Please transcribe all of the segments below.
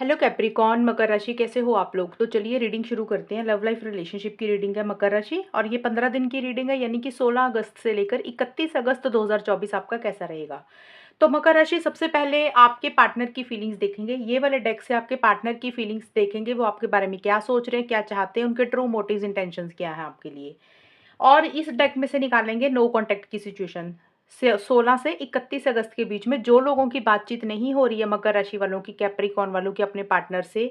Hello Capricorn मकर राशि, कैसे हो आप लोग। तो चलिए रीडिंग शुरू करते हैं। लव लाइफ रिलेशनशिप की रीडिंग है मकर राशि, और ये 15 दिन की रीडिंग है, यानी कि 16 अगस्त से लेकर 31 अगस्त 2024 आपका कैसा रहेगा। तो मकर राशि, सबसे पहले आपके पार्टनर की फीलिंग्स देखेंगे। ये वाले डेक से आपके पार्टनर की फीलिंग्स देखेंगे, वो आपके बारे में क्या सोच रहे हैं, क्या चाहते हैं, उनके ट्रू मोटिव्स इंटेंशंस क्या है आपके लिए। और इस डेक में से निकालेंगे नो कॉन्टैक्ट की सिचुएशन से 16 से 31 अगस्त के बीच में जो लोगों की बातचीत नहीं हो रही है, मकर राशि वालों की, कैप्रिकॉर्न वालों की, अपने पार्टनर से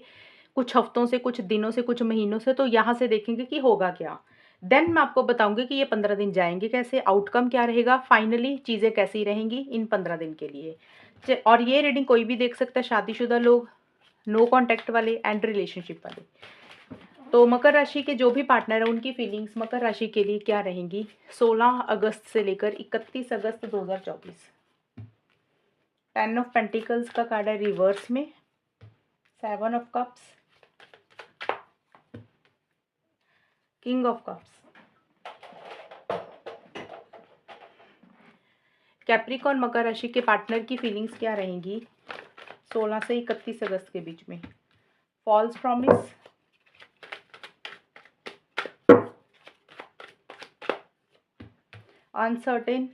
कुछ हफ्तों से, कुछ दिनों से, कुछ महीनों से, तो यहाँ से देखेंगे कि होगा क्या। देन मैं आपको बताऊंगी कि ये 15 दिन जाएंगे कैसे, आउटकम क्या रहेगा, फाइनली चीज़ें कैसी रहेंगी इन 15 दिन के लिए। और ये रीडिंग कोई भी देख सकता है, शादीशुदा लोग, नो कॉन्टैक्ट वाले एंड रिलेशनशिप वाले। तो मकर राशि के जो भी पार्टनर है उनकी फीलिंग्स मकर राशि के लिए क्या रहेंगी 16 अगस्त से लेकर 31 अगस्त 2024। 10 ऑफ पेंटिकल्स का कार्ड है रिवर्स में, 7 of cups, king of cups. Capricorn मकर राशि के पार्टनर की फीलिंग्स क्या रहेंगी 16 से 31 अगस्त के बीच में। False promise, uncertain,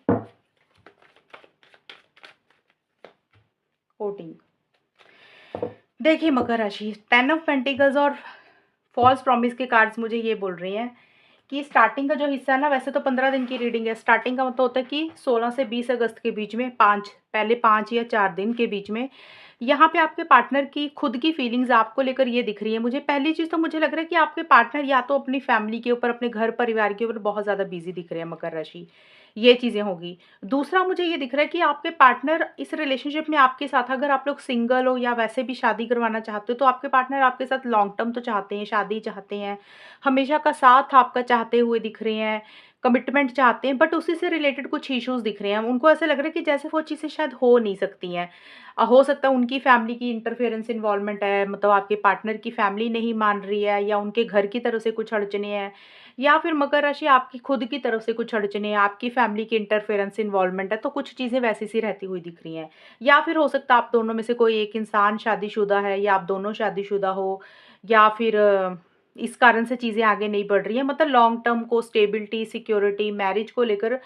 coating. देखिए मकर राशि, 10 ऑफ पेंटिकल्स और फॉल्स प्रॉमिस के कार्ड्स मुझे ये बोल रहे हैं कि स्टार्टिंग का जो हिस्सा है ना, वैसे तो 15 दिन की रीडिंग है, स्टार्टिंग का मतलब होता है कि 16 से 20 अगस्त के बीच में, पहले 5 या 4 दिन के बीच में, यहाँ पे आपके पार्टनर की खुद की फीलिंग्स आपको लेकर ये दिख रही है मुझे। पहली चीज़ तो मुझे लग रहा है कि आपके पार्टनर या तो अपनी फैमिली के ऊपर, अपने घर परिवार के ऊपर बहुत ज़्यादा बिजी दिख रहे हैं मकर राशि, ये चीज़ें होगी। दूसरा मुझे ये दिख रहा है कि आपके पार्टनर इस रिलेशनशिप में आपके साथ, अगर आप लोग सिंगल हो या वैसे भी शादी करवाना चाहते हो, तो आपके पार्टनर आपके साथ लॉन्ग टर्म तो चाहते हैं, शादी चाहते हैं, हमेशा का साथ आपका चाहते हुए दिख रहे हैं, कमिटमेंट चाहते हैं, बट उसी से रिलेटेड कुछ इश्यूज़ दिख रहे हैं। उनको ऐसा लग रहा है कि जैसे वो चीज़ें शायद हो नहीं सकती हैं। हो सकता है उनकी फैमिली की इंटरफेरेंस इन्वॉल्वमेंट है, मतलब आपके पार्टनर की फैमिली नहीं मान रही है, या उनके घर की तरफ से कुछ अड़चने हैं, या फिर मकर राशि आपकी खुद की तरफ से कुछ अड़चने हैं, आपकी फैमिली की इंटरफेरेंस इन्वॉल्वमेंट है, तो कुछ चीज़ें वैसी सी रहती हुई दिख रही हैं। या फिर हो सकता है आप दोनों में से कोई एक इंसान शादीशुदा है, या आप दोनों शादीशुदा हो, या फिर इस कारण से चीज़ें आगे नहीं बढ़ रही हैं, मतलब लॉन्ग टर्म को स्टेबिलिटी, सिक्योरिटी, मैरिज को लेकर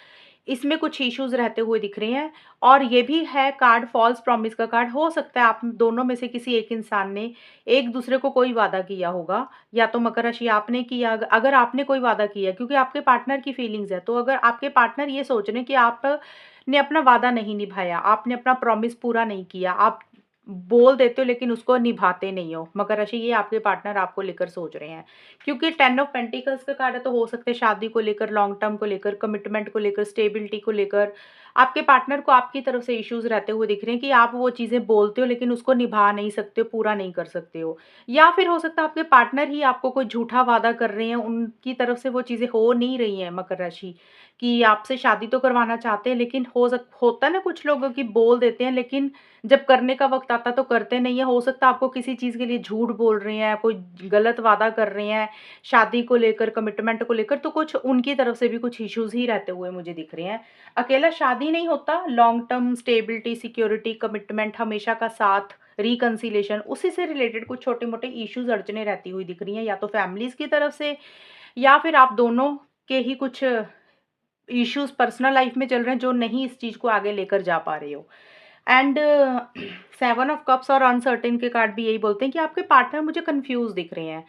इसमें कुछ इश्यूज़ रहते हुए दिख रहे हैं। और ये भी है कार्ड फॉल्स प्रॉमिस का कार्ड। हो सकता है आप दोनों में से किसी एक इंसान ने एक दूसरे को कोई वादा किया होगा, या तो मकर राशि आपने किया, अगर आपने कोई वादा किया, क्योंकि आपके पार्टनर की फीलिंग्स है, तो अगर आपके पार्टनर ये सोच रहे हैं कि आपने अपना वादा नहीं निभाया, आपने अपना प्रॉमिस पूरा नहीं किया, आप बोल देते हो लेकिन उसको निभाते नहीं हो, मकर राशि ये आपके पार्टनर आपको लेकर सोच रहे हैं। क्योंकि 10 ऑफ पेंटिकल्स का कार्ड है, तो हो सकते हैं शादी को लेकर, लॉन्ग टर्म को लेकर, कमिटमेंट को लेकर, स्टेबिलिटी को लेकर आपके पार्टनर को आपकी तरफ से इश्यूज़ रहते हुए दिख रहे हैं कि आप वो चीज़ें बोलते हो लेकिन उसको निभा नहीं सकते हो, पूरा नहीं कर सकते हो। या फिर हो सकता है आपके पार्टनर ही आपको कोई झूठा वादा कर रहे हैं, उनकी तरफ से वो चीज़ें हो नहीं रही हैं मकर राशि, कि आपसे शादी तो करवाना चाहते हैं, लेकिन होता है ना कुछ लोग कि बोल देते हैं लेकिन जब करने का वक़्त आता है तो करते नहीं है। हो सकता है आपको किसी चीज़ के लिए झूठ बोल रहे हैं, कोई गलत वादा कर रहे हैं, शादी को लेकर, कमिटमेंट को लेकर, तो कुछ उनकी तरफ से भी कुछ इश्यूज़ ही रहते हुए मुझे दिख रहे हैं। अकेला शादी नहीं होता, long term stability, security, commitment, हमेशा का साथ, रिकंसिलिएशन, उसी से रिलेटेड कुछ छोटे-मोटे इश्यूज़, अड़चनें रहती हुई दिख रही हैं, या तो फैमिलीज़ की तरफ से, या फिर आप दोनों के ही कुछ इश्यूज़ पर्सनल लाइफ़ में चल रहे हैं जो नहीं इस चीज़ को आगे लेकर जा पा रहे हो। एंड 7 ऑफ कप्स और अनसर्टेन के कार्ड भी यही बोलते हैं कि आपके पार्टनर मुझे कन्फ्यूज़ दिख रहे हैं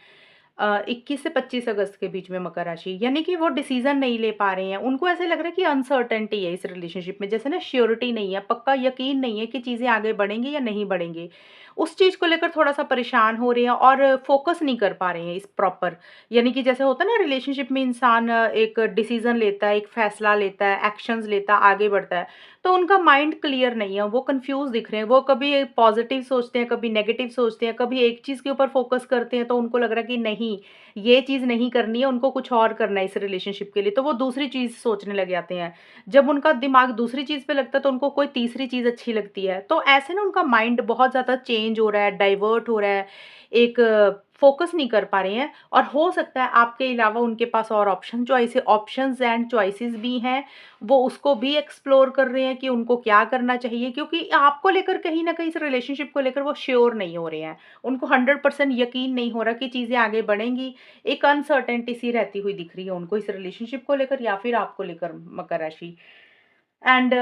21 से 25 अगस्त के बीच में मकर राशि, यानी कि वो डिसीज़न नहीं ले पा रहे हैं। उनको ऐसे लग रहा है कि अनसर्टेनिटी है इस रिलेशनशिप में, जैसे ना श्योरिटी नहीं है, पक्का यकीन नहीं है कि चीज़ें आगे बढ़ेंगी या नहीं बढ़ेंगी। उस चीज़ को लेकर थोड़ा-सा परेशान हो रहे हैं और फ़ोकस नहीं कर पा रहे हैं इस प्रॉपर, यानी कि जैसे होता है ना रिलेशनशिप में इंसान एक डिसीज़न लेता है, एक फ़ैसला लेता है, एक्शंस लेता है, आगे बढ़ता है, तो उनका माइंड क्लियर नहीं है, वो कन्फ्यूज़ दिख रहे हैं। वो कभी पॉज़िटिव सोचते हैं, कभी नेगेटिव सोचते हैं, कभी एक चीज़ के ऊपर फ़ोकस करते हैं तो उनको लग रहा है कि नहीं, ये चीज़ नहीं करनी है, उनको कुछ और करना है इस रिलेशनशिप के लिए, तो वो दूसरी चीज़ सोचने लग जाते हैं। जब उनका दिमाग दूसरी चीज़ पे लगता है तो उनको कोई तीसरी चीज़ अच्छी लगती है। तो ऐसे ना उनका माइंड बहुत ज़्यादा चेंज हो रहा है, डाइवर्ट हो रहा है, एक फोकस नहीं कर पा रहे हैं, और हो सकता है आपके अलावा उनके पास और ऑप्शंस एंड चॉइसेस भी हैं, वो उसको भी एक्सप्लोर कर रहे हैं कि उनको क्या करना चाहिए, क्योंकि आपको लेकर कहीं न कहीं इस रिलेशनशिप को लेकर वो श्योर नहीं हो रहे हैं। उनको 100% यकीन नहीं हो रहा कि चीज़ें आगे बढ़ेंगी। एक अनसर्टेनिटी सी रहती हुई दिख रही है उनको इस रिलेशनशिप को लेकर या फिर आपको लेकर, मकर राशि। एंड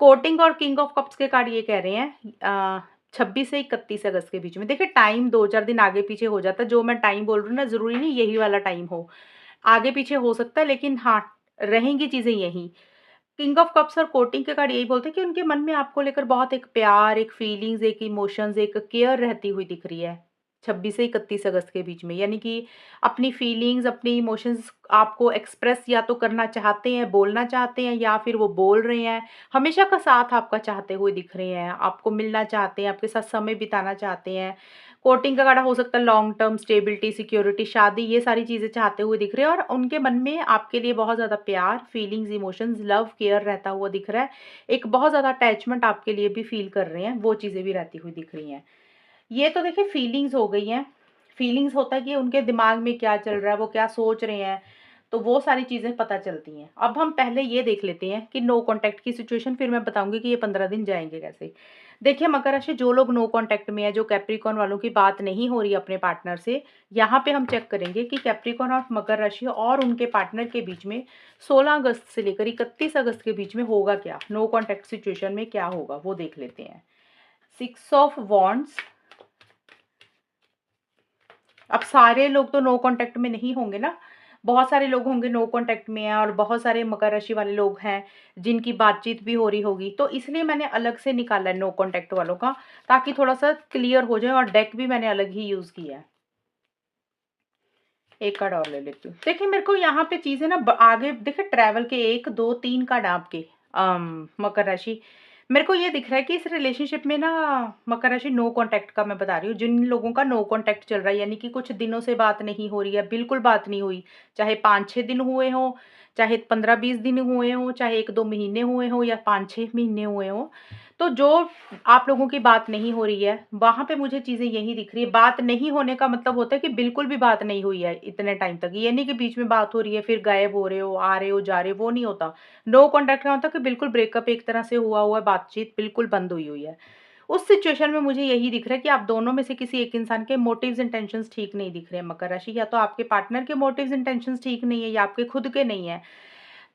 कोटिंग और किंग ऑफ कप्स के कार्ड ये कह रहे हैं 26 से 31 अगस्त के बीच में। देखिए टाइम 2-4 दिन आगे-पीछे हो जाता है, जो मैं टाइम बोल रही हूँ ना, ज़रूरी नहीं यही वाला टाइम हो। आगे-पीछे हो सकता है, लेकिन हाँ, रहेंगी चीज़ें यही। किंग ऑफ कप्स और कोटिंग के कार्ड यही बोलते हैं कि उनके मन में आपको लेकर बहुत एक प्यार, एक फीलिंग्स, एक इमोशंस, एक केयर रहती हुई दिख रही है 26 से 31 अगस्त के बीच में। यानी कि अपनी फीलिंग्स, अपनी इमोशंस आपको एक्सप्रेस या तो करना चाहते हैं, बोलना चाहते हैं, या फिर वो बोल रहे हैं। हमेशा का साथ आपका चाहते हुए दिख रहे हैं, आपको मिलना चाहते हैं, आपके साथ समय बिताना चाहते हैं। कोटिंग का कार्ड हो सकता है लॉन्ग टर्म स्टेबिलिटी, सिक्योरिटी, शादी, ये सारी चीज़ें चाहते हुए दिख रहे हैं, और उनके मन में आपके लिए बहुत ज़्यादा प्यार, फीलिंग्स, इमोशंस, लव, केयर रहता हुआ दिख रहा है। एक बहुत ज़्यादा अटैचमेंट आपके लिए भी फ़ील कर रहे हैं, वो चीज़ें भी रहती हुई दिख रही हैं। ये तो देखिए फीलिंग्स हो गई हैं। फीलिंग्स होता है कि उनके दिमाग में क्या चल रहा है, वो क्या सोच रहे हैं, तो वो सारी चीज़ें पता चलती हैं। अब हम पहले ये देख लेते हैं कि नो कॉन्टैक्ट की सिचुएशन, फिर मैं बताऊँगी कि ये 15 दिन जाएँगे कैसे। देखिए मकर राशि, जो लोग नो कॉन्टैक्ट में है, जो कैप्रिकॉर्न वालों की बात नहीं हो रही है अपने पार्टनर से, यहाँ पे हम चेक करेंगे कि कैप्रिकॉर्न और मकर राशि और उनके पार्टनर के बीच में 16 अगस्त से लेकर 31 अगस्त के बीच में होगा क्या? नो कॉन्टैक्ट सिचुएशन में क्या होगा, वो देख लेते हैं। 6 ऑफ वॉन्ड्स। अब सारे लोग तो नो कॉन्टैक्ट में नहीं होंगे ना, बहुत सारे लोग होंगे नो कॉन्टैक्ट में हैं, और बहुत सारे मकर राशि वाले लोग हैं जिनकी बातचीत भी हो रही होगी, तो इसलिए मैंने अलग से निकाला है नो कॉन्टैक्ट वालों का, ताकि थोड़ा सा क्लियर हो जाए, और डेक भी मैंने अलग ही यूज किया है। एक कार्ड और ले लेती हूँ। देखिए मेरे को यहाँ पे चीजें ना आगे देखिए, ट्रैवल के 1 2 3 कार्ड आपके मकर राशि। मेरे को ये दिख रहा है कि इस रिलेशनशिप में ना, मकर राशि, नो कॉन्टैक्ट का मैं बता रही हूँ, जिन लोगों का नो कॉन्टैक्ट चल रहा है, यानी कि कुछ दिनों से बात नहीं हो रही है, बिल्कुल बात नहीं हुई, चाहे 5-6 दिन हुए हों, चाहे 15-20 दिन हुए हों, चाहे 1-2 महीने हुए हों, या 5-6 महीने हुए हों, तो जो आप लोगों की बात नहीं हो रही है, वहाँ पे मुझे चीज़ें यही दिख रही है। बात नहीं होने का मतलब होता है कि बिल्कुल भी बात नहीं हुई है इतने टाइम तक। ये नहीं कि बीच में बात हो रही है, फिर गायब हो रहे हो, आ रहे हो, जा रहे हो, वो नहीं होता। नो कॉन्टैक्ट का मतलब कि बिल्कुल ब्रेकअप एक तरह से हुआ है, बातचीत बिल्कुल बंद हुई हुई है। उस सिचुएशन में मुझे यही दिख रहा है कि आप दोनों में से किसी एक इंसान के मोटिव्स इंटेंशंस ठीक नहीं दिख रहे हैं मकर राशि, या तो आपके पार्टनर के मोटिव्स इंटेंशंस ठीक नहीं है, या आपके खुद के नहीं है।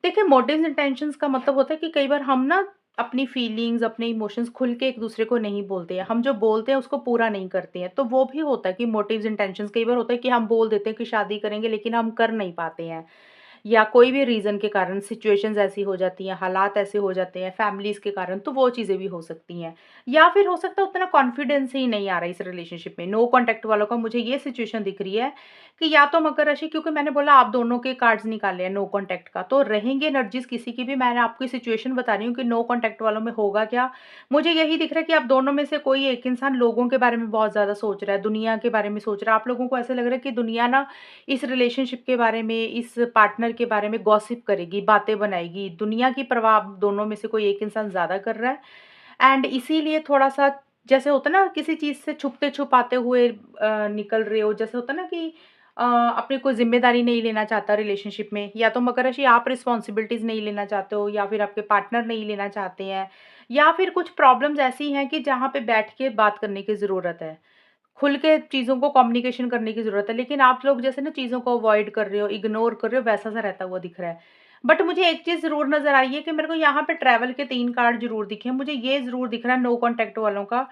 देखिए मोटिव्स इंटेंशंस का मतलब होता है कि कई बार हम ना अपनी फीलिंग्स, अपने इमोशंस खुल के एक दूसरे को नहीं बोलते हैं, हम जो बोलते हैं उसको पूरा नहीं करते हैं, तो वो भी होता है कि मोटिव्स इंटेंशंस, कई बार होता है कि हम बोल देते हैं कि शादी करेंगे, लेकिन हम कर नहीं पाते हैं, या कोई भी रीज़न के कारण सिचुएशंस ऐसी हो जाती हैं, हालात ऐसे हो जाते हैं फैमिलीज़ के कारण, तो वो चीज़ें भी हो सकती हैं। या फिर हो सकता है उतना कॉन्फिडेंस ही नहीं आ रहा है इस रिलेशनशिप में। नो कॉन्टैक्ट वालों का मुझे ये सिचुएशन दिख रही है कि या तो मकर राशि, क्योंकि मैंने बोला आप दोनों के कार्ड्स निकाले हैं नो कॉन्टैक्ट का, तो रहेंगे एनर्जीज़ किसी की भी। मैंने आपको सिचुएशन बता रही हूँ कि नो कॉन्टैक्ट वालों में होगा क्या। मुझे यही दिख रहा है कि आप दोनों में से कोई एक इंसान लोगों के बारे में बहुत ज़्यादा सोच रहा है, दुनिया के बारे में सोच रहा है। आप लोगों को ऐसा लग रहा है कि दुनिया ना इस रिलेशनशिप के बारे में, इस पार्टनर के बारे में गॉसिप करेगी, बातें बनाएगी। दुनिया की परवाह आप दोनों में से कोई एक इंसान ज़्यादा कर रहा है, एंड इसीलिए थोड़ा-सा, जैसे होता है ना किसी चीज़ से छुपते-छुपाते हुए निकल रहे हो, जैसे होता है ना कि अपनी कोई ज़िम्मेदारी नहीं लेना चाहता रिलेशनशिप में, या तो मकर राशि आप रिस्पॉन्सिबिलिटीज़ नहीं लेना चाहते हो, या फिर आपके पार्टनर नहीं लेना चाहते हैं, या फिर कुछ प्रॉब्लम्स ऐसी हैं कि जहाँ पे बैठ के बात करने की ज़रूरत है। खुल के चीज़ों को कम्युनिकेशन करने की ज़रूरत है, लेकिन आप लोग जैसे ना चीज़ों को अवॉइड कर रहे हो, इग्नोर कर रहे हो, वैसा-सा रहता हुआ दिख रहा है। बट मुझे एक चीज़ ज़रूर नज़र आई है कि मेरे को यहाँ पे ट्रैवल के 3 कार्ड ज़रूर दिखे हैं। मुझे ये ज़रूर दिख रहा है नो कॉन्टैक्ट वालों का,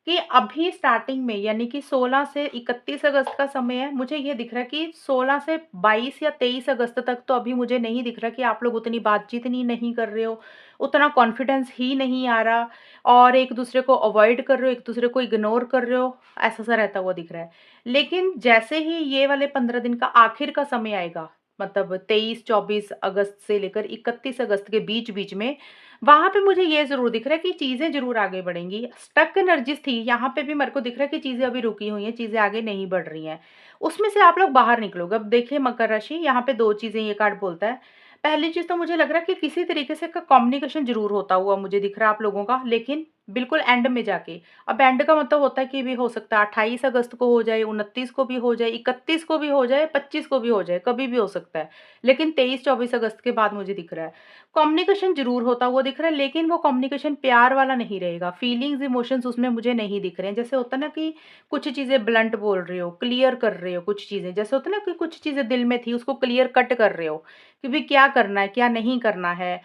कि अभी स्टार्टिंग में, यानी कि 16 से 31 अगस्त का समय है। मुझे ये दिख रहा है कि 16 से 22 या 23 अगस्त तक तो अभी मुझे नहीं दिख रहा कि आप लोग उतनी बातचीत नहीं कर रहे हो, उतना कॉन्फिडेंस ही नहीं आ रहा, और एक-दूसरे को अवॉइड कर रहे हो, एक-दूसरे को इग्नोर कर रहे हो, ऐसा-सा रहता हुआ दिख रहा है। लेकिन जैसे ही ये वाले 15 दिन का आखिर का समय आएगा, मतलब 23-24 अगस्त से लेकर 31 अगस्त के बीच-बीच में, वहाँ पे मुझे ये ज़रूर दिख रहा है कि चीज़ें ज़रूर आगे बढ़ेंगी। स्टक एनर्जीज़ थी, यहाँ पे भी मेरे को दिख रहा है कि चीज़ें अभी रुकी हुई हैं, चीज़ें आगे नहीं बढ़ रही हैं। उसमें से आप लोग बाहर निकलोगे। अब देखिए मकर राशि, यहाँ पे 2 चीज़ें ये कार्ड बोलता है। पहली चीज़ तो मुझे लग रहा है कि किसी तरीके से का कम्युनिकेशन ज़रूर होता हुआ मुझे दिख रहा है आप लोगों का, लेकिन बिल्कुल एंड में जाके। अब एंड का मतलब होता है कि भी हो सकता है 28 अगस्त को हो जाए, 29 को भी हो जाए, 31 को भी हो जाए, 25 को भी हो जाए, कभी भी हो सकता है। लेकिन 23-24 अगस्त के बाद मुझे दिख रहा है। कम्युनिकेशन ज़रूर होता हुआ दिख रहा है, लेकिन वो कम्युनिकेशन प्यार वाला नहीं रहेगा। फीलिंग्स, इमोशंस उसमें मुझे नहीं दिख रहे हैं। जैसे होता है ना कि कुछ चीज़ें ब्लंट बोल रहे हो, क्लियर कर रहे हो कुछ चीज़ें। जैसे होता है ना कि कुछ चीज़ें दिल में थी, उसको क्लियर कट कर रहे हो कि भई क्या करना है, क्या नहीं करना है।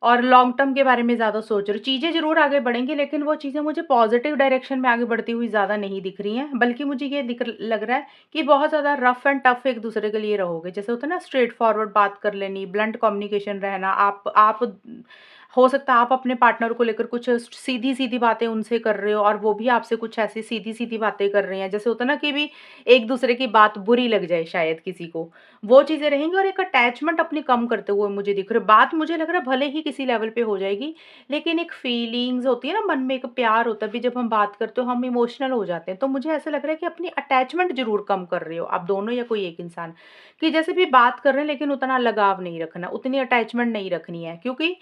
और लॉन्ग टर्म के बारे में ज़्यादा सोच रहे हो। चीज़ें ज़रूर आगे बढ़ेंगी, लेकिन वो चीज़ें मुझे पॉज़िटिव डायरेक्शन में आगे बढ़ती हुई ज़्यादा नहीं दिख रही हैं, बल्कि मुझे ये दिख लग रहा है कि बहुत ज़्यादा रफ़ एंड टफ़ एक-दूसरे के लिए रहोगे। जैसे होता है ना स्ट्रेट फॉरवर्ड बात कर लेनी, ब्लंट कम्युनिकेशन रहना, आप हो सकता है आप अपने पार्टनर को लेकर कुछ सीधी-सीधी बातें उनसे कर रहे हो और वो भी आपसे कुछ ऐसी सीधी-सीधी बातें कर रहे हैं। जैसे होता है ना कि भी एक-दूसरे की बात बुरी लग जाए शायद किसी को। वो चीज़ें रहेंगी और एक अटैचमेंट अपनी कम करते हुए मुझे दिख रहा है। बात मुझे लग रहा है भले ही किसी लेवल पे हो जाएगी, लेकिन एक फीलिंग्स होती है ना मन में, एक प्यार होता है, भी जब हम बात करते हो हम इमोशनल हो जाते हैं। तो मुझे ऐसा लग रहा है कि अपनी अटैचमेंट ज़रूर कम कर रहे हो आप दोनों या कोई एक इंसान, कि जैसे भी बात कर रहे हैं लेकिन उतना लगाव नहीं रखना, उतनी अटैचमेंट नहीं रखनी है, क्योंकि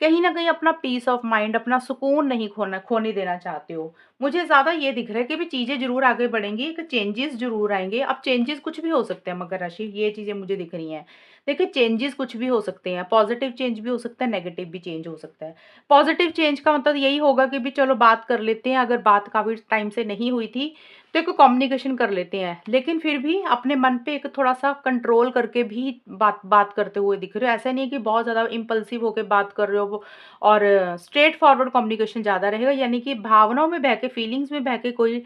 कहीं न कहीं अपना पीस ऑफ माइंड, अपना सुकून नहीं खोने देना चाहते हो। मुझे ज़्यादा ये दिख रहा है कि भी चीज़ें ज़रूर आगे बढ़ेंगी, एक चेंजेस ज़रूर आएँगे। अब चेंजेस कुछ भी हो सकते हैं मकर राशि, ये चीज़ें मुझे दिख रही हैं। देखिए चेंजेस कुछ भी हो सकते हैं, पॉज़िटिव चेंज भी हो सकता है, नेगेटिव भी चेंज हो सकता है। पॉज़िटिव चेंज का मतलब यही होगा कि भी चलो बात कर लेते हैं, अगर बात काफ़ी टाइम से नहीं हुई थी, तो एक कम्युनिकेशन कर लेते हैं। लेकिन फिर भी अपने मन पे एक थोड़ा-सा कंट्रोल करके भी बात बात करते हुए दिख रहे हो। ऐसा नहीं है कि बहुत ज़्यादा इम्पल्सिव होके बात कर रहे हो और स्ट्रेट फॉरवर्ड कम्युनिकेशन ज़्यादा रहेगा, यानी कि भावनाओं में बह के, फीलिंग्स में बह के कोई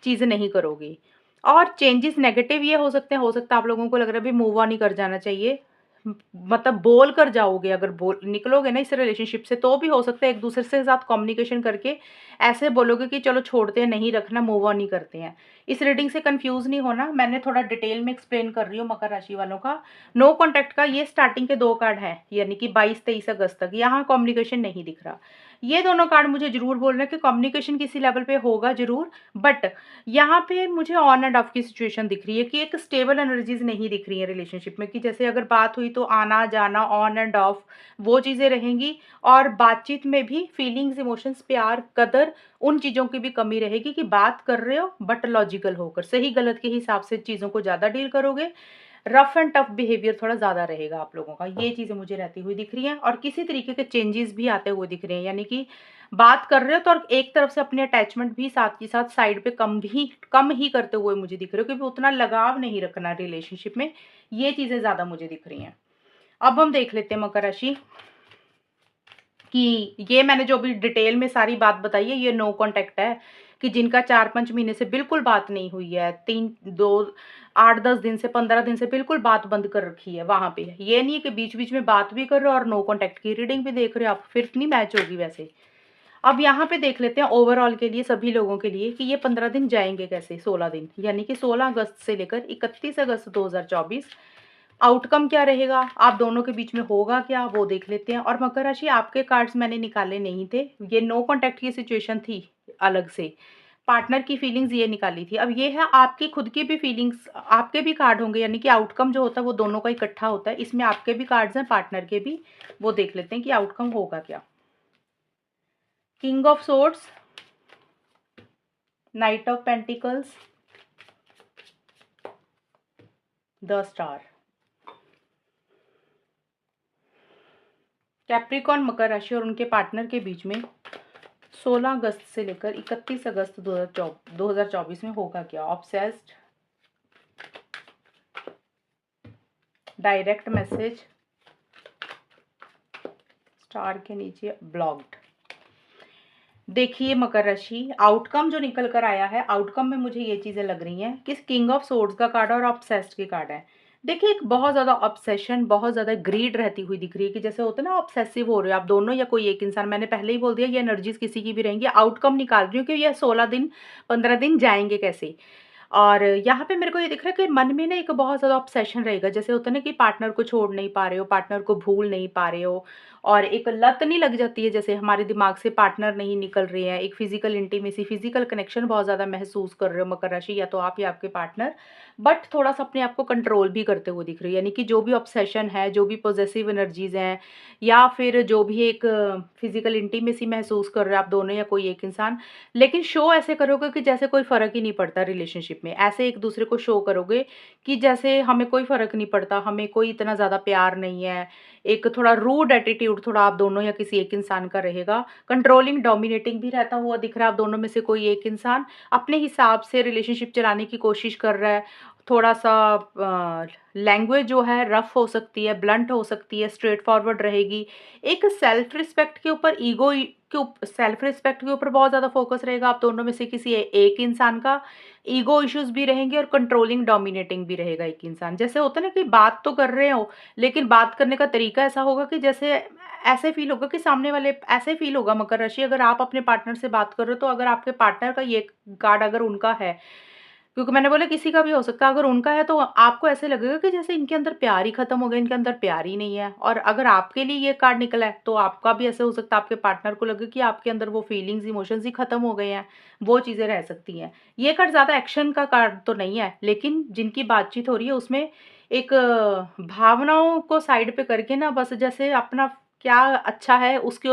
चीज़ नहीं करोगे। और चेंजेस नेगेटिव ये हो सकता है आप लोगों को लग रहा है भई मूव ऑन ही कर जाना चाहिए। मतलब बोल कर जाओगे, अगर बोल निकलोगे ना इस रिलेशनशिप से, तो भी हो सकता है एक-दूसरे से साथ कम्युनिकेशन करके ऐसे बोलोगे कि चलो छोड़ते हैं, नहीं रखना, मूव ऑन ही करते हैं। इस रीडिंग से कन्फ्यूज़ नहीं होना, मैंने थोड़ा डिटेल में एक्सप्लेन कर रही हूँ मकर राशि वालों का। नो कॉन्टैक्ट का ये स्टार्टिंग के 2 कार्ड हैं, यानी कि 22-23 अगस्त तक, यहाँ कम्युनिकेशन नहीं दिख रहा। ये दोनों कार्ड मुझे ज़रूर बोल रहे हैं कि कम्युनिकेशन किसी लेवल पे होगा ज़रूर, बट यहाँ पे मुझे ऑन एंड ऑफ की सिचुएशन दिख रही है, कि एक स्टेबल एनर्जीज़ नहीं दिख रही है रिलेशनशिप में, कि जैसे अगर बात हुई तो आना-जाना, ऑन एंड ऑफ, वो चीज़ें रहेंगी। और बातचीत में भी फीलिंग्स, इमोशंस, प्यार, कदर, उन चीज़ों की भी कमी रहेगी, कि बात कर रहे हो बट लॉजिकल होकर, सही-गलत के हिसाब से चीज़ों को ज़्यादा डील करोगे। रफ एंड टफ बिहेवियर थोड़ा ज़्यादा रहेगा आप लोगों का, ये चीज़ें मुझे रहती हुई दिख रही हैं। और किसी तरीके के चेंजेस भी आते हुए दिख रहे हैं, यानी कि बात कर रहे हो तो और एक तरफ से अपनी अटैचमेंट भी साथ के साथ साइड पे कम ही करते हुए मुझे दिख रहे हो, क्योंकि उतना लगाव नहीं रखना रिलेशनशिप में, ये चीज़ें ज़्यादा मुझे दिख रही हैं। अब हम देख लेते हैं मकर राशि, कि ये मैंने जो अभी डिटेल में सारी बात बताई है, ये नो कॉन्टैक्ट है, कि जिनका 4-5 महीने से बिल्कुल बात नहीं हुई है, 3 2 8-10 दिन से, 15 दिन से बिल्कुल बात बंद कर रखी है वहाँ पे। ये नहीं है कि बीच-बीच में बात भी कर रहे हो और नो कॉन्टैक्ट की रीडिंग भी देख रहे हो आप, फिर नहीं मैच होगी वैसे। अब यहाँ पे देख लेते हैं ओवरऑल के लिए, सभी लोगों के लिए, कि ये 15 दिन जाएँगे कैसे, 16 दिन, यानी कि 16 अगस्त से लेकर 31 अगस्त 2024, आउटकम क्या रहेगा, आप दोनों के बीच में होगा क्या, वो देख लेते हैं। और मकर राशि, आपके कार्ड्स मैंने निकाले नहीं थे, ये नो कॉन्टैक्ट की सिचुएशन थी अलग से। पार्टनर की फीलिंग्स ये निकाली थी। अब ये है आपकी खुद की भी फीलिंग्स, आपके भी कार्ड होंगे, यानी कि आउटकम जो होता है वो दोनों का इकट्ठा होता है। इसमें आपके भी कार्ड्स हैं, पार्टनर के भी, वो देख लेते हैं कि आउटकम होगा क्या। King of swords, knight of pentacles, the star. Capricorn, मकर राशि और उनके पार्टनर के बीच में 16 अगस्त से लेकर 31 अगस्त 2024 में होगा क्या। ऑब्सेस्ड, डायरेक्ट मैसेज, स्टार के नीचे ब्लॉक्ड। देखिए मकर राशि, आउटकम जो निकल कर आया है, आउटकम में मुझे ये चीज़ें लग रही हैं कि किंग ऑफ सोर्ड्स का कार्ड और ऑब्सेस्ड के कार्ड है। देखिए एक बहुत ज़्यादा ऑब्सेशन, बहुत ज़्यादा ग्रीड रहती हुई दिख रही है, कि जैसे होता है ना ऑब्सेसिव हो रहे हो आप दोनों या कोई एक इंसान। मैंने पहले ही बोल दिया ये एनर्जीज किसी की भी रहेंगी। आउटकम निकाल रही हूँ कि ये 16 दिन 15 दिन जाएंगे कैसे। और यहाँ पे मेरे को ये दिख रहा है कि मन में ना एक बहुत ज़्यादा ऑब्सेशन रहेगा, जैसे होता है ना कि पार्टनर को छोड़ नहीं पा रहे हो, पार्टनर को भूल नहीं पा रहे हो, और एक लत नहीं लग जाती है, जैसे हमारे दिमाग से पार्टनर नहीं निकल रहे हैं, एक फिजिकल इंटीमेसी, फिजिकल कनेक्शन बहुत ज़्यादा महसूस कर रहे हो मकर राशि, या तो आप या आपके पार्टनर, बट थोड़ा सा अपने आप को कंट्रोल भी करते हुए दिख रही है। यानी कि जो भी ऑब्सेशन है, जो भी पॉजेसिव एनर्जीज हैं, या फिर जो भी एक फिजिकल इंटीमेसी महसूस कर रहे हो आप दोनों या कोई एक इंसान, लेकिन शो ऐसे करोगे कि जैसे कोई फ़र्क ही नहीं पड़ता रिलेशनशिप में। ऐसे एक दूसरे को शो करोगे कि जैसे हमें कोई फ़र्क नहीं पड़ता, हमें कोई इतना ज़्यादा प्यार नहीं है। एक थोड़ा रूड एटीट्यूड थोड़ा आप दोनों या किसी एक इंसान का रहेगा। कंट्रोलिंग, डोमिनेटिंग भी रहता हुआ दिख रहा है। आप दोनों में से कोई एक इंसान अपने हिसाब से रिलेशनशिप चलाने की कोशिश कर रहा है। थोड़ा-सा लैंग्वेज जो है रफ़ हो सकती है, ब्लंट हो सकती है, स्ट्रेट फॉरवर्ड रहेगी। एक सेल्फ रिस्पेक्ट के ऊपर, ईगो सेल्फ रिस्पेक्ट के ऊपर बहुत ज़्यादा फ़ोकस रहेगा आप दोनों में से किसी एक इंसान का। ईगो इश्यूज़ भी रहेंगे और कंट्रोलिंग, डोमिनेटिंग भी रहेगा एक इंसान। जैसे होता है ना कि बात तो कर रहे हो, लेकिन बात करने का तरीका ऐसा होगा कि जैसे ऐसे फ़ील होगा कि सामने वाले, ऐसे फ़ील होगा मकर राशि, अगर आप अपने पार्टनर से बात कर रहे हो, तो अगर आपके पार्टनर का ये कार्ड अगर उनका है, क्योंकि मैंने बोला किसी का भी हो सकता है, अगर उनका है तो आपको ऐसे लगेगा कि जैसे इनके अंदर प्यार ही खत्म हो गया, इनके अंदर प्यार ही नहीं है। और अगर आपके लिए ये कार्ड निकला है, तो आपका भी ऐसे हो सकता है, आपके पार्टनर को लगे कि आपके अंदर वो फीलिंग्स, इमोशंस ही खत्म हो गए हैं, वो चीज़ें रह सकती हैं। ये कार्ड ज़्यादा एक्शन का कार्ड तो नहीं है, लेकिन जिनकी बातचीत हो रही है उसमें एक भावनाओं को साइड पे करके ना, बस जैसे अपना क्या अच्छा है उसके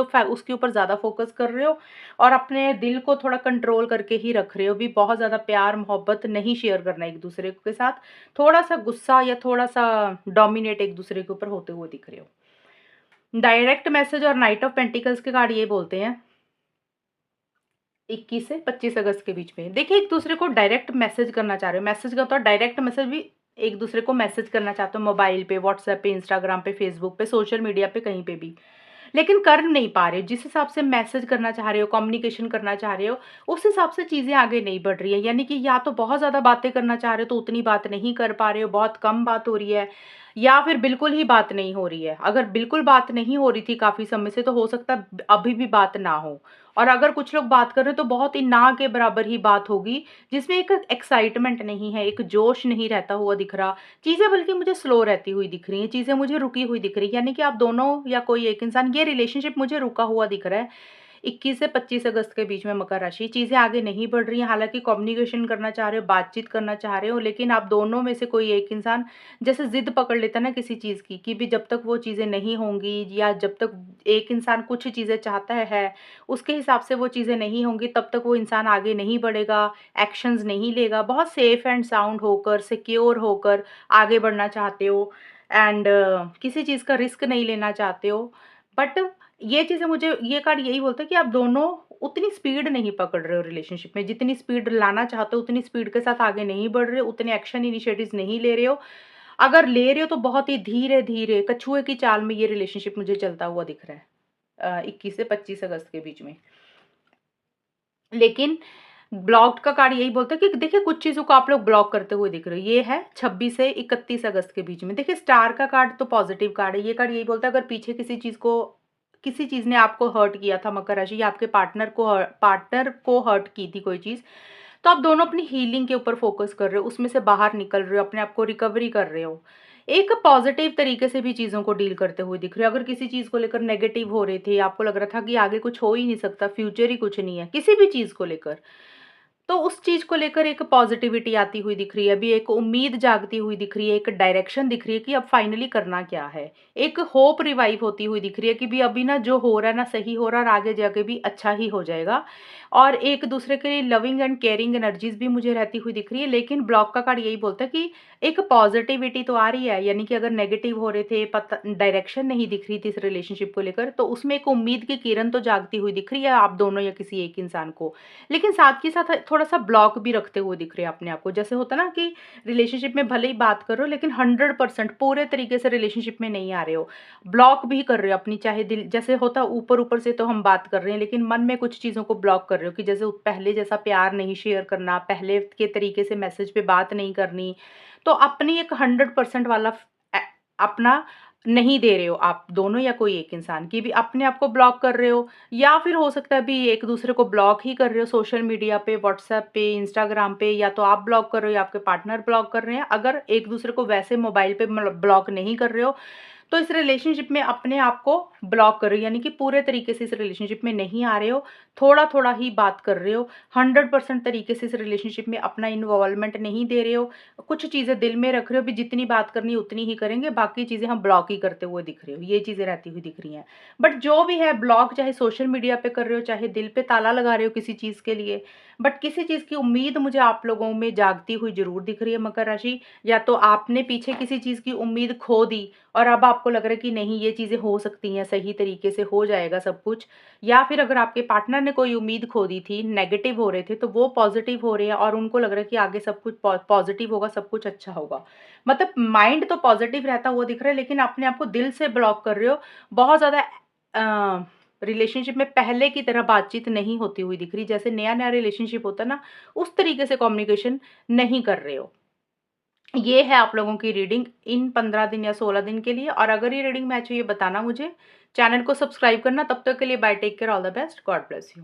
ऊपर ज़्यादा फ़ोकस कर रहे हो, और अपने दिल को थोड़ा कंट्रोल करके ही रख रहे हो। भी बहुत ज़्यादा प्यार मोहब्बत नहीं शेयर करना एक दूसरे के साथ। थोड़ा-सा गुस्सा या थोड़ा-सा डोमिनेट एक दूसरे के ऊपर होते हुए दिख रहे हो। डायरेक्ट मैसेज और नाइट ऑफ पेंटिकल्स के कार्ड ये बोलते हैं 21 से 25 अगस्त के बीच में। देखिए, एक दूसरे को डायरेक्ट मैसेज करना चाह रहे हो। मैसेज का तो डायरेक्ट मैसेज भी एक दूसरे को मैसेज करना चाहते हो, मोबाइल पे, व्हाट्सएप पे, इंस्टाग्राम पे, फेसबुक पे, सोशल मीडिया पे, कहीं पे भी। लेकिन कर नहीं पा रहे हो। जिस हिसाब से मैसेज करना चाह रहे हो, कम्युनिकेशन करना चाह रहे हो, उस हिसाब से चीज़ें आगे नहीं बढ़ रही है। यानी कि या तो बहुत ज़्यादा बातें करना चाह रहे हो, तो उतनी बात नहीं कर पा रहे हो, बहुत कम बात हो रही है, या फिर बिल्कुल ही बात नहीं हो रही है। अगर बिल्कुल बात नहीं हो रही थी काफ़ी समय से, तो हो सकता है अभी भी बात ना हो। और अगर कुछ लोग बात कर रहे हैं, तो बहुत ही ना के बराबर ही बात होगी, जिसमें एक एक्साइटमेंट नहीं है, एक जोश नहीं रहता हुआ दिख रहा। चीज़ें बल्कि मुझे स्लो रहती हुई दिख रही हैं, चीज़ें मुझे रुकी हुई दिख रही हैं। यानी कि आप दोनों या कोई एक इंसान, ये रिलेशनशिप मुझे रुका हुआ दिख रहा है। 21 से 25 अगस्त के बीच में मकर राशि, चीज़ें आगे नहीं बढ़ रही हैं। हालाँकि कम्युनिकेशन करना चाह रहे हो, बातचीत करना चाह रहे हो, लेकिन आप दोनों में से कोई एक इंसान जैसे ज़िद पकड़ लेता है ना किसी चीज़ की, कि भी जब तक वो चीज़ें नहीं होंगी, या जब तक एक इंसान कुछ चीज़ें चाहता है, उसके हिसाब से वो चीज़ें नहीं होंगी, तब तक वो इंसान आगे नहीं बढ़ेगा, एक्शंस नहीं लेगा। बहुत सेफ एंड साउंड होकर, सिक्योर होकर आगे बढ़ना चाहते हो, एंड किसी चीज़ का रिस्क नहीं लेना चाहते हो। बट ये चीज़ें, मुझे ये कार्ड यही बोलता है कि आप दोनों उतनी स्पीड नहीं पकड़ रहे हो रिलेशनशिप में, जितनी स्पीड लाना चाहते हो उतनी स्पीड के साथ आगे नहीं बढ़ रहे हो, उतने एक्शन इनिशिएटिव्स नहीं ले रहे हो। अगर ले रहे हो तो बहुत ही धीरे-धीरे कछुए की चाल में ये रिलेशनशिप मुझे चलता हुआ दिख रहा है 21 से 25 अगस्त के बीच में। लेकिन ब्लॉक्ड का कार्ड यही बोलता है कि देखिए, कुछ चीज़ों को आप लोग ब्लॉक करते हुए दिख रहे हो। ये है 26 से 31 अगस्त के बीच में। देखिए, स्टार का कार्ड तो पॉजिटिव कार्ड है। ये कार्ड यही बोलता है, अगर पीछे किसी चीज़ ने आपको हर्ट किया था मकर राशि, या आपके पार्टनर को हर्ट की थी कोई चीज़, तो आप दोनों अपनी हीलिंग के ऊपर फोकस कर रहे हो, उसमें से बाहर निकल रहे हो, अपने आप को रिकवरी कर रहे हो। एक पॉजिटिव तरीके से भी चीज़ों को डील करते हुए दिख रहे हो। अगर किसी चीज़ को लेकर नेगेटिव हो रहे थे, आपको लग रहा था कि आगे कुछ हो ही नहीं सकता, फ्यूचर ही कुछ नहीं है, किसी भी चीज़ को लेकर, तो उस चीज़ को लेकर एक पॉज़िटिविटी आती हुई दिख रही है, अभी एक उम्मीद जागती हुई दिख रही है, एक डायरेक्शन दिख रही है कि अब फाइनली करना क्या है। एक होप रिवाइव होती हुई दिख रही है कि भी अभी ना जो हो रहा है ना सही हो रहा है, और आगे जाके भी अच्छा ही हो जाएगा। और एक दूसरे के लिए लविंग एंड केयरिंग एनर्जीज़ भी मुझे रहती हुई दिख रही है। लेकिन ब्लॉक का कार्ड यही बोलता है कि एक पॉज़िटिविटी तो आ रही है, यानी कि अगर नेगेटिव हो रहे थे, पता डायरेक्शन नहीं दिख रही थी इस रिलेशनशिप को लेकर, तो उसमें एक उम्मीद की किरण तो जागती हुई दिख रही है आप दोनों या किसी एक इंसान को। लेकिन साथ के साथ थोड़ा-सा ब्लॉक भी रखते हुए दिख रहे हैं अपने आप को। जैसे होता है ना कि रिलेशनशिप में भले ही बात कर रहे हो, लेकिन 100% पूरे तरीके से रिलेशनशिप में नहीं आ रहे हो। ब्लॉक भी कर रहे हो अपनी, चाहे दिल जैसे होता है ऊपर-ऊपर से तो हम बात कर रहे हैं, लेकिन मन में कुछ चीज़ों को ब्लॉक कर रहे हो कि जैसे पहले जैसा प्यार नहीं शेयर करना, पहले के तरीके से मैसेज पे बात नहीं करनी। तो अपनी एक 100% वाला अपना नहीं दे रहे हो आप दोनों या कोई एक इंसान, की भी अपने आप को ब्लॉक कर रहे हो, या फिर हो सकता है अभी एक दूसरे को ब्लॉक ही कर रहे हो सोशल मीडिया पे, व्हाट्सएप पे, इंस्टाग्राम पे, या तो आप ब्लॉक कर रहे हो या आपके पार्टनर ब्लॉक कर रहे हैं। अगर एक दूसरे को वैसे मोबाइल पे ब्लॉक नहीं कर रहे हो, तो इस रिलेशनशिप में अपने आप को ब्लॉक कर रहे हो, यानी कि पूरे तरीके से इस रिलेशनशिप में नहीं आ रहे हो, थोड़ा-थोड़ा ही बात कर रहे हो, 100% तरीके से इस रिलेशनशिप में अपना इन्वॉल्वमेंट नहीं दे रहे हो, कुछ चीज़ें दिल में रख रहे हो, भी जितनी बात करनी है उतनी ही करेंगे, बाकी चीज़ें हम ब्लॉक ही करते हुए दिख रहे हो, ये चीज़ें रहती हुई दिख रही हैं। बट जो भी है ब्लॉक चाहे सोशल मीडिया पे कर रहे हो, चाहे दिल पे ताला लगा रहे हो किसी चीज़ के लिए, बट किसी चीज़ की उम्मीद मुझे आप लोगों में जागती हुई ज़रूर दिख रही है मकर राशि। या तो आपने पीछे किसी चीज़ की उम्मीद खो दी और अब आपको लग रहा है कि नहीं ये चीज़ें हो सकती हैं, सही तरीके से हो जाएगा सब कुछ। या फिर अगर आपके पार्टनर ने कोई उम्मीद खो दी थी, नेगेटिव हो रहे थे, तो वो पॉज़िटिव हो रहे हैं और उनको लग रहा है कि आगे सब कुछ पॉज़िटिव होगा, सब कुछ अच्छा होगा। मतलब माइंड तो पॉज़िटिव रहता हुआ दिख रहा है, लेकिन अपने आप को दिल से ब्लॉक कर रहे हो। बहुत ज़्यादा रिलेशनशिप में पहले की तरह बातचीत नहीं होती हुई दिख रही, जैसे नया-नया रिलेशनशिप होता है ना, उस तरीके से कम्युनिकेशन नहीं कर रहे हो। ये है आप लोगों की रीडिंग इन 15 दिन या 16 दिन के लिए। और अगर ये रीडिंग मैच हुई है बताना मुझे, चैनल को सब्सक्राइब करना। तब तक के लिए bye, take care, all the best, God bless you.